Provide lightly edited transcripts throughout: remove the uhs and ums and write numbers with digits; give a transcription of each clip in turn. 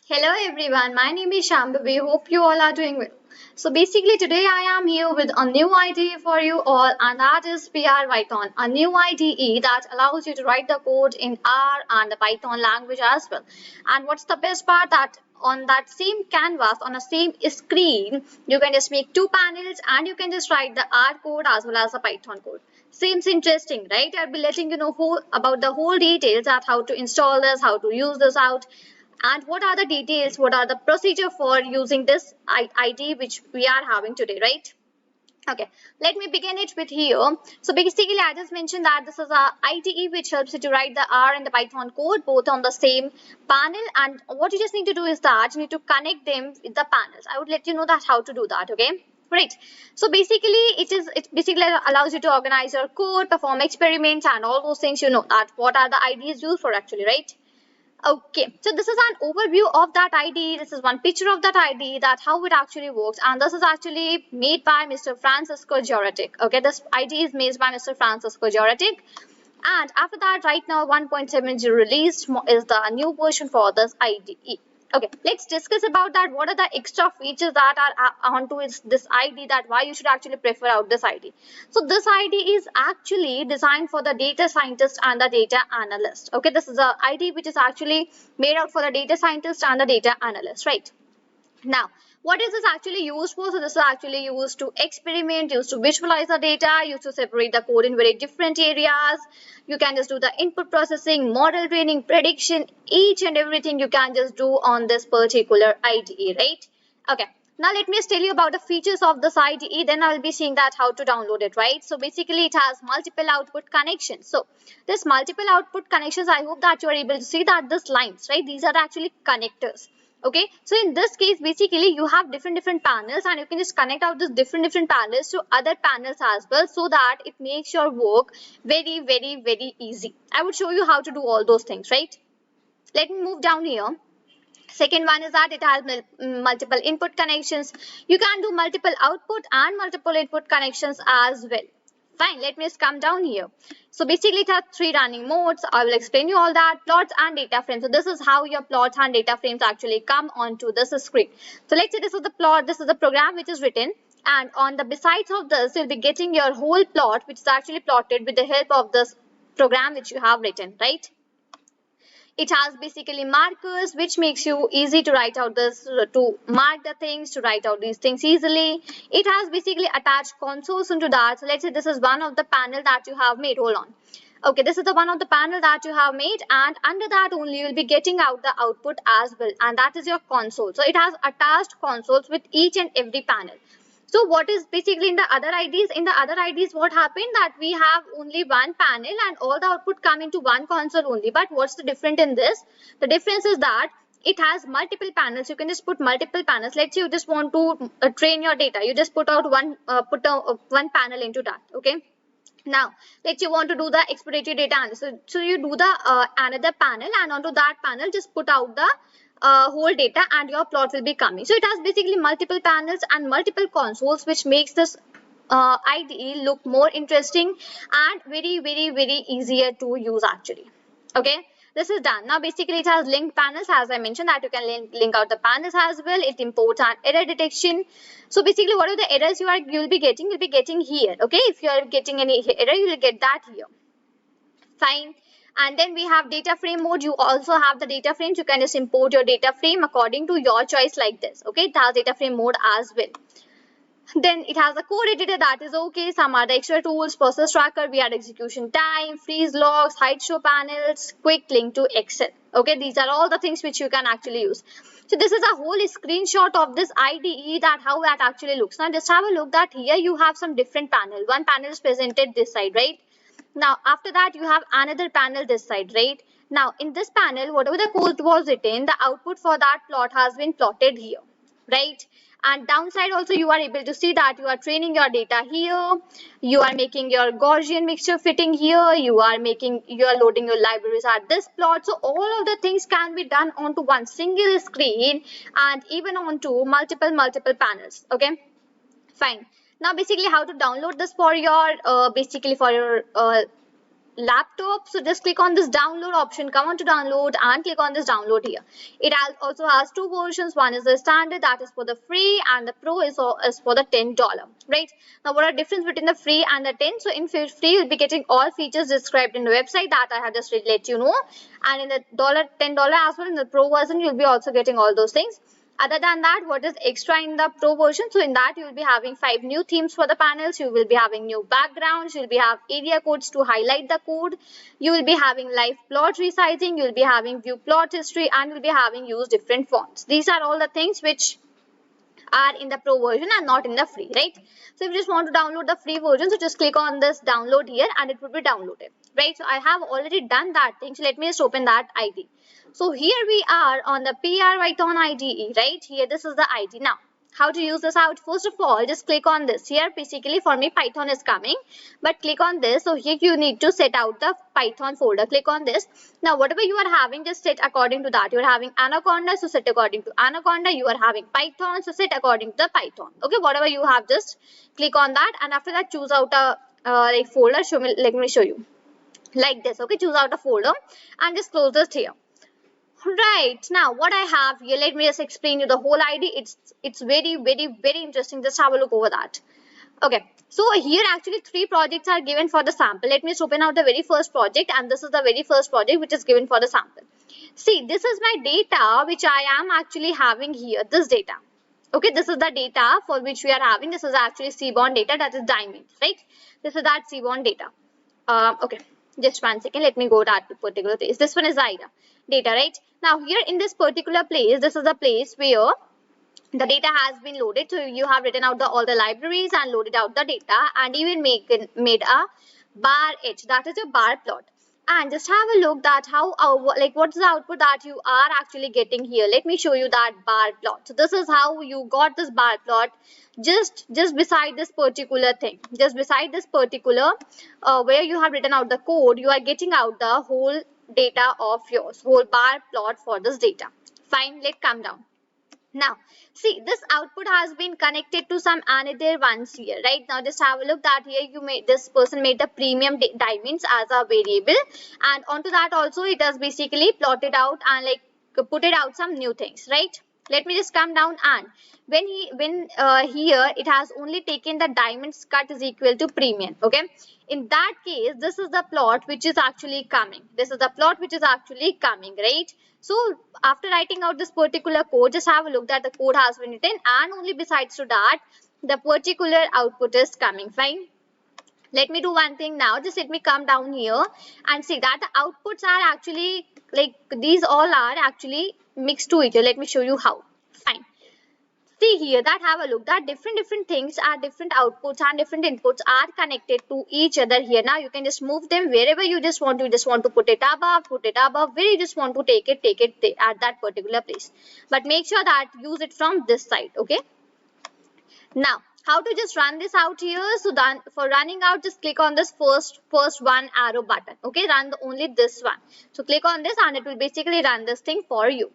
Hello everyone, my name is Shambhavi. Hope you all are doing well. So basically today I am here with a new IDE for you all, and that is PR Python, a new IDE that allows you to write the code in R and the Python language as well. And what's the best part, that on that same canvas, on the same screen, you can just make two panels and you can just write the R code as well as the Python code. Seems interesting, right? I'll be letting you know about the whole details, at how to install this, how to use this out, and what are the details, what are the procedure for using this ID which we are having today, right? Okay, let me begin it with here. So basically I just mentioned that this is a IDE which helps you to write the R and the Python code both on the same panel, and what you just need to do is that you need to connect them with the panels. I would let you know that how to do that, okay? Right. So basically it basically allows you to organize your code, perform experiments and all those things. You know that what are the IDs used for actually, right? Okay, so this is an overview of that ID. This is one picture of that ID, that how it actually works, and this is actually made by Mr. Francisco Juratić. Okay, this ID is made by Mr. Francisco Juratić, and after that, right now 1.70 released is the new version for this IDE. Okay, let's discuss about that. What are the extra features that are onto this ID, that why you should actually prefer out this ID. So this ID is actually designed for the data scientist and the data analyst. Okay, this is a ID which is actually made out for the data scientist and the data analyst, right? Now, what is this actually used for? So this is actually used to experiment, used to visualize the data, used to separate the code in very different areas. You can just do the input processing, model training, prediction, each and everything you can just do on this particular IDE, right? Okay. Now let me just tell you about the features of this IDE, then I will be seeing that how to download it, right? So basically it has multiple output connections. So this multiple output connections, I hope that you are able to see that these lines, right? These are actually connectors. Okay, so in this case basically you have different panels, and you can just connect out these different panels to other panels as well, so that it makes your work very easy. I would show you how to do all those things, right? Let me move down here. Second one is that it has multiple input connections. You can do multiple output and multiple input connections as well. Fine, let me just come down here. So basically it has three running modes. I will explain you all that. Plots and data frames. So this is how your plots and data frames actually come onto this screen. So let's say this is the plot, this is the program which is written, and on the besides of this you'll be getting your whole plot, which is actually plotted with the help of this program which you have written, right? It has basically markers which makes you easy to write out this, to mark the things, to write out these things easily. It has basically attached consoles into that. So let's say this is one of the panel that you have made. Hold on. Okay, this is the one of the panel that you have made, and under that only you will be getting out the output as well, and that is your console. So it has attached consoles with each and every panel. So what is basically in the other IDs? In the other IDs, what happened, that we have only one panel and all the output come into one console only. But what's the difference in this? The difference is that it has multiple panels. You can just put multiple panels. Let's say you just want to train your data. You just put out one panel into that. Okay. Now, let's you want to do the exploratory data analysis. So you do the another panel, and onto that panel just put out the whole data, and your plot will be coming. So it has basically multiple panels and multiple consoles, which makes this IDE look more interesting and very easier to use actually. Okay, this is done. Now basically it has linked panels, as I mentioned that you can link out the panels as well. It imports an error detection. So basically what are the errors you'll be getting here. Okay, if you are getting any error, you will get that here. Fine. And then we have data frame mode. You also have the data frames. You can just import your data frame according to your choice like this. Okay, it has data frame mode as well. Then it has a code editor, that is okay. Some are the extra tools, process tracker, we had execution time, freeze logs, hide show panels, quick link to Excel. Okay, these are all the things which you can actually use. So this is a whole screenshot of this IDE, that how that actually looks. Now just have a look that here you have some different panel. One panel is presented this side, right? Now after that you have another panel this side, right? Now in this panel, whatever the code was written, the output for that plot has been plotted here, right? And downside also you are able to see that you are training your data here, you are making your Gaussian mixture fitting here, you are loading your libraries at this plot. So all of the things can be done onto one single screen, and even onto multiple panels. Okay, fine. Now basically how to download this for your laptop, so just click on this download option, come on to download and click on this download here. It also has two versions. One is the standard, that is for the free, and the pro is for the $10, right? Now what are the difference between the free and the 10? So in free you'll be getting all features described in the website that I have just let you know, and in the $10 as well, in the pro version you'll be also getting all those things. Other than that, what is extra in the pro version? So in that you will be having 5 new themes for the panels, you will be having new backgrounds, you will be have area codes to highlight the code, you will be having live plot resizing, you will be having view plot history, and you will be having use different fonts. These are all the things which are in the pro version and not in the free, right? So if you just want to download the free version, so just click on this download here and it will be downloaded, right? So I have already done that thing, so let me just open that ID. So here we are on the PR Python IDE, right? Here this is the ID. Now how to use this out? First of all, just click on this here. Basically for me Python is coming, but click on this. So here you need to set out the Python folder. Click on this. Now whatever you are having, just set according to that. You are having Anaconda, so set according to Anaconda. You are having Python, so set according to the Python. Okay, whatever you have, just click on that, and after that choose out a like folder. Let me show you like this. Okay, choose out a folder and just close this here. Right, now what I have here, let me just explain you the whole ID. It's very interesting. Just have a look over that. Okay, so here actually 3 projects are given for the sample. Let me just open out the very first project, and this is the very first project which is given for the sample. See, this is my data which I am actually having here, this data. Okay, this is the data for which we are having. This is actually seaborne data, that is diamonds, right? This is that seaborne data. Okay, just one second, let me go to that particular place. This one is the data, right? Now here in this particular place, this is the place where the data has been loaded. So you have written out all the libraries and loaded out the data, and even made a bar h, that is a bar plot. And just have a look that how like what's the output that you are actually getting here. Let me show you that bar plot. So this is how you got this bar plot, just beside this particular thing, just beside this particular where you have written out the code, you are getting out the whole data of yours, whole bar plot for this data. Fine, let's come down. Now, see, this output has been connected to some another ones here, right? Now, just have a look that here this person made the premium diamonds as a variable, and onto that also it has basically plotted out and like put it out some new things, right? Let me just come down, and when here it has only taken the diamonds cut is equal to premium. Okay, in that case this is the plot which is actually coming. This is the plot which is actually coming, right? So after writing out this particular code, just have a look that the code has been written, and only besides to that the particular output is coming. Fine. Let me do one thing now. Just let me come down here and see that the outputs are actually like these all are actually mixed to each other. Let me show you how. Fine. See here that have a look that different things are different outputs and different inputs are connected to each other here. Now you can just move them wherever you just want to. You just want to put it above, where you just want to take it at that particular place. But make sure that use it from this side. Okay. Now how to just run this out here? So then for running out, just click on this first one arrow button. Okay, run only this one. So click on this and it will basically run this thing for you.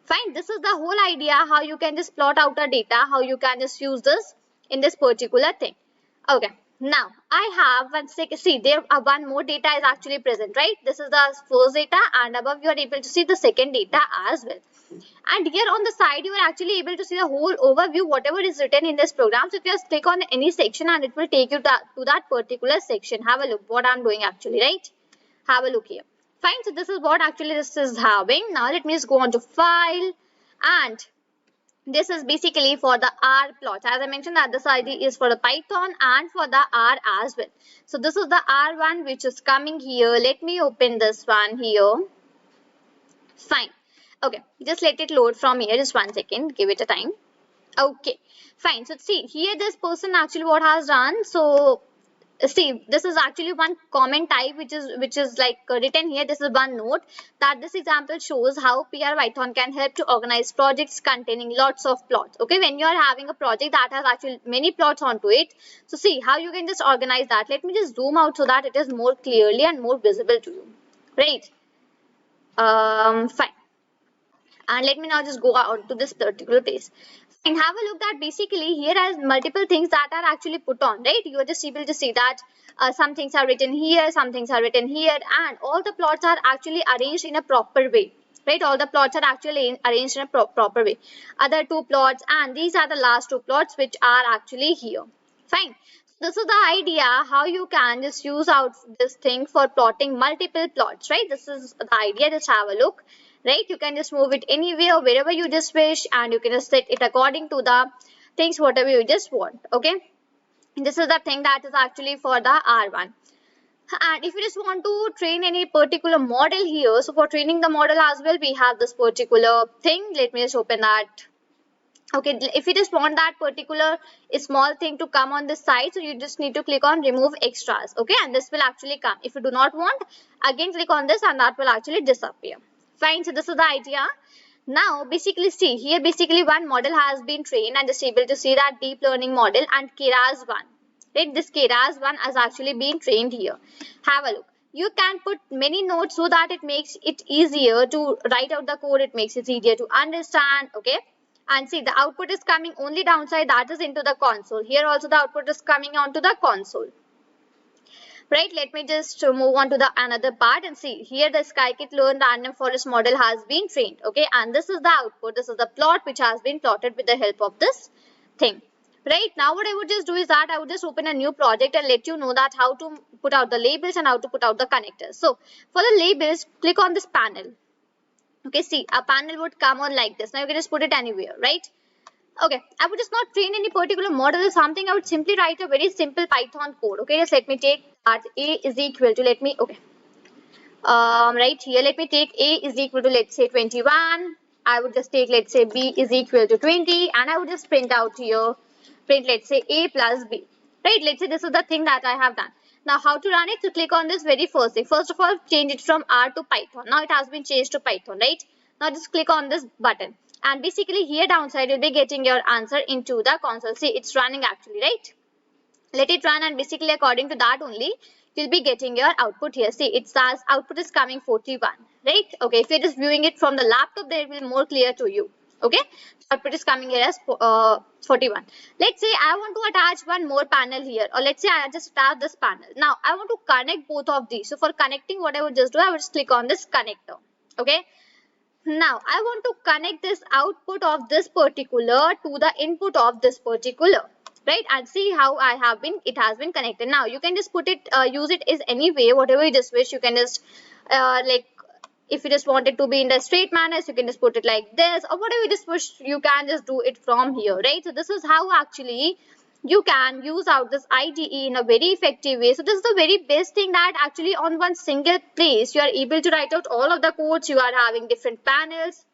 Fine, this is the whole idea how you can just plot out a data, how you can just use this in this particular thing. Okay, now I have one second. See, there one more data is actually present, right? This is the first data, and above you are able to see the second data as well. And here on the side you are actually able to see the whole overview, whatever is written in this program. So if you just click on any section and it will take you to that particular section. Have a look what I'm doing actually, right? Have a look here. Fine, so this is what actually this is having. Now let me just go on to file, and this is basically for the R plot. As I mentioned that this ID is for the Python and for the R as well. So this is the R one which is coming here. Let me open this one here. Fine. Okay, just let it load from here. Just one second. Give it a time. Okay, fine. So see here this person actually what has done. So see, this is actually one comment type which is like written here. This is one note that this example shows how PR Python can help to organize projects containing lots of plots. Okay, when you are having a project that has actually many plots onto it, so see how you can just organize that. Let me just zoom out so that it is more clearly and more visible to you, right? Fine. And let me now just go out to this particular place. And have a look that basically here are multiple things that are actually put on, right? You are just able to see that some things are written here, some things are written here, and all the plots are actually arranged in a proper way, right? All the plots are actually arranged in a proper way. Other two plots, and these are the last two plots which are actually here. Fine. This is the idea how you can just use out this thing for plotting multiple plots, right? This is the idea. Just have a look, right? You can just move it anywhere, wherever you just wish, and you can just set it according to the things whatever you just want. Okay. This is the thing that is actually for the R1. And if you just want to train any particular model here, so for training the model as well, we have this particular thing. Let me just open that. Okay, if you just want that particular small thing to come on this side, so you just need to click on remove extras. Okay, and this will actually come. If you do not want, again click on this and that will actually disappear. Fine, so this is the idea. Now basically see here, basically one model has been trained and just able to see that deep learning model and Keras one. Right, this Keras one has actually been trained here. Have a look. You can put many nodes so that it makes it easier to write out the code. It makes it easier to understand. Okay. And see, the output is coming only downside, that is into the console. Here also the output is coming onto the console. Right, let me just move on to the another part and see. Here the scikit-learn random forest model has been trained. Okay, and this is the output. This is the plot which has been plotted with the help of this thing. Right, now what I would just do is that I would just open a new project and let you know that how to put out the labels and how to put out the connectors. So for the labels, click on this panel. Okay, see, a panel would come on like this. Now you can just put it anywhere, right? Okay, I would just not train any particular model or something. I would simply write a very simple Python code. Okay, just let me take that A is equal to, let me, okay, right here, let me take A is equal to, let's say 21. I would just take, let's say B is equal to 20, and I would just print out here, print, let's say A plus B. Right, let's say this is the thing that I have done. Now how to run it? So click on this very first thing. First of all, change it from R to Python. Now it has been changed to Python, right? Now just click on this button. And basically here downside you'll be getting your answer into the console. See, it's running actually, right? Let it run and basically according to that only you'll be getting your output here. See, it says output is coming 41, right? Okay, if you're just viewing it from the laptop, then it will be more clear to you. Okay, so output is coming here as 41. Let's say I want to attach one more panel here, or let's say I just attach this panel. Now I want to connect both of these. So for connecting, what I would just do, I would just click on this connector. Okay. Now I want to connect this output of this particular to the input of this particular, right? And see how it has been connected. Now you can just put it, use it as any way, whatever you just wish. You can just like, if you just want it to be in the straight manner, so you can just put it like this, or whatever you just wish, you can just do it from here, right? So this is how actually you can use out this IDE in a very effective way. So this is the very best thing, that actually on one single place you are able to write out all of the codes. You are having different panels.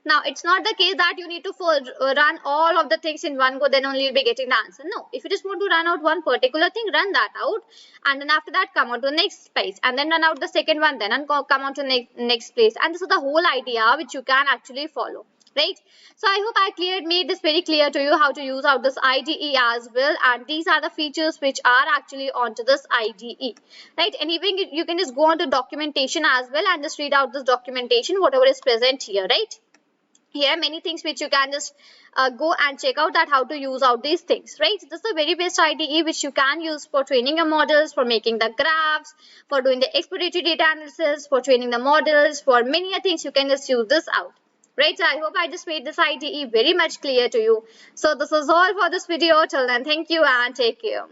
Now it's not the case that you need to run all of the things in one go, then only you'll be getting the answer. No, if you just want to run out one particular thing, run that out, and then after that come on to the next place, and then run out the second one, then and come on to the next place. And this is the whole idea which you can actually follow. Right, so I hope I made this very clear to you how to use out this IDE as well, and these are the features which are actually onto this IDE, right? And even you can just go on to documentation as well and just read out this documentation, whatever is present here, right? Here are many things which you can just go and check out, that how to use out these things, right? This is the very best IDE which you can use for training your models, for making the graphs, for doing the exploratory data analysis, for training the models, for many things you can just use this out. Right, so I hope I just made this IDE very much clear to you. So this is all for this video. Till then, thank you and take care.